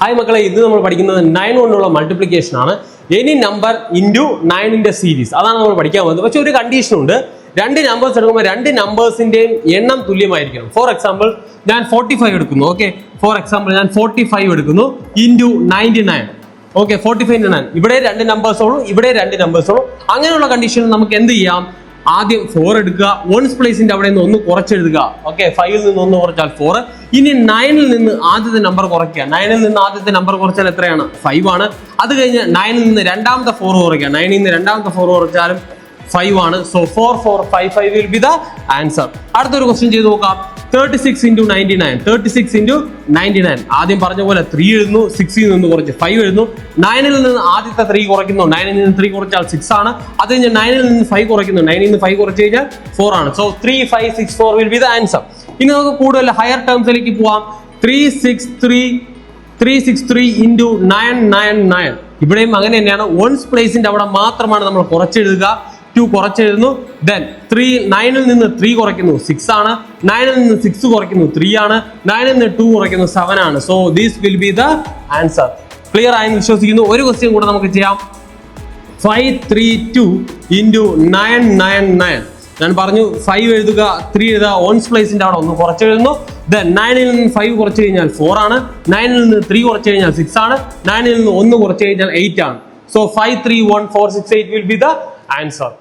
Hi മക്കളെ, ഇത് നമ്മൾ പഠിക്കുന്നത് 9 കൊണ്ടുള്ള മൾട്ടിപ്ലിക്കേഷൻ ആണ്. എനി നമ്പർ ഇൻറ്റു 9ന്റെ സീരീസ്, അതാണ് നമ്മൾ പഠിക്കാൻ പോകുന്നത്. പക്ഷെ ഒരു കണ്ടീഷൻ ഉണ്ട്. രണ്ട് നമ്പേഴ്സ് എടുക്കുമ്പോൾ രണ്ട് നമ്പേഴ്സിന്റെയും എണ്ണം തുല്യമായിരിക്കണം. ഫോർ എക്സാമ്പിൾ ഞാൻ 45 എടുക്കുന്നു. ഓക്കെ, ഫോർ എക്സാമ്പിൾ ഞാൻ 45 എടുക്കുന്നു ഇൻറ്റു 99. Okay, 45 into 9. ഇവിടെ രണ്ട് നമ്പേഴ്സ് ഉള്ളൂ, ഇവിടെ രണ്ട് നമ്പേഴ്സ് ഉള്ളൂ. അങ്ങനെയുള്ള കണ്ടീഷനിൽ നമുക്ക് എന്ത് ചെയ്യാം? ആദ്യം 4 എടുക്കുക, വൺസ് പ്ലേസിന്റെ അവിടെ നിന്ന് ഒന്ന് കുറച്ചെഴുതുക. ഓക്കെ, 5ൽ നിന്ന് ഒന്ന് കുറച്ചാൽ 4. ഇനി 9ൽ നിന്ന് ആദ്യത്തെ നമ്പർ കുറയ്ക്കുക. 9ൽ നിന്ന് ആദ്യത്തെ നമ്പർ കുറച്ചാൽ എത്രയാണ്? 5 ആണ്. അത് കഴിഞ്ഞ് 9ൽ നിന്ന് രണ്ടാമത്തെ 4 കുറയ്ക്കുക. 9ൽ നിന്ന് രണ്ടാമത്തെ 4 കുറച്ചാലും 5 ആണ്. So 4 4 5 5 will be the answer. അടുത്തൊരു ക്വസ്റ്റ്യൻ ചെയ്ത് നോക്കാം. 36 into 99. 36 into 99. ആദ്യം പറഞ്ഞ പോലെ 3 എഴുതുന്നു, 6ൽ നിന്ന് കുറച്ച് 5 എഴുതുന്നു. 9ൽ നിന്ന് ആദ്യത്തെ 3 കുറയ്ക്കുന്നു. 9ൽ നിന്ന് 3 കുറച്ചാൽ 6 ആണ്. അത് കഴിഞ്ഞ് 9ൽ നിന്ന് 5 കുറയ്ക്കുന്നു. 9ൽ നിന്ന് 5 കുറച്ച് കഴിഞ്ഞാൽ 4 ആണ്. So 3 5 6 4 will be the answer. ഇനി നമുക്ക് കൂടുതൽ ഹയർ ടേംസിലേക്ക് പോവാം. 363 into 999. ഇവിടെയും അങ്ങനെ തന്നെയാണ്. വൺസ് പ്ലേസിന്റെ അവിടെ മാത്രമാണ് നമ്മൾ കുറച്ചെഴുതുക. 2 കുറച്ചെഴുതുന്നു. ദെൻ 9ൽ നിന്ന് 3 കുറയ്ക്കുന്നു, 6 ആണ്. 9ൽ നിന്ന് 6 കുറയ്ക്കുന്നു, 3 ആണ്. 9ൽ നിന്ന് 2 കുറയ്ക്കുന്നു, 7 ആണ്. So this will be the answer. Clear ആയെന്ന് വിശ്വസിക്കുന്നു. ഒരു ക്വസ്റ്റ്യൻ കൂടെ നമുക്ക് ചെയ്യാം. 532 into 999. ഞാൻ പറഞ്ഞു 5 എഴുതുക, 3 എഴുതുക, വൺസ് പ്ലേസിന്റെ അവിടെ ഒന്ന് കുറച്ചെഴുതുന്നു. ദെൻ 9ൽ നിന്ന് 5 കുറച്ച് കഴിഞ്ഞാൽ 4 ആണ്. 9ൽ നിന്ന് 3 കുറച്ച് കഴിഞ്ഞാൽ 6 ആണ്. 9ൽ നിന്ന് 1 കുറച്ച് കഴിഞ്ഞാൽ 8 ആണ്. So 5 3 1 4 6 8 will be the answer.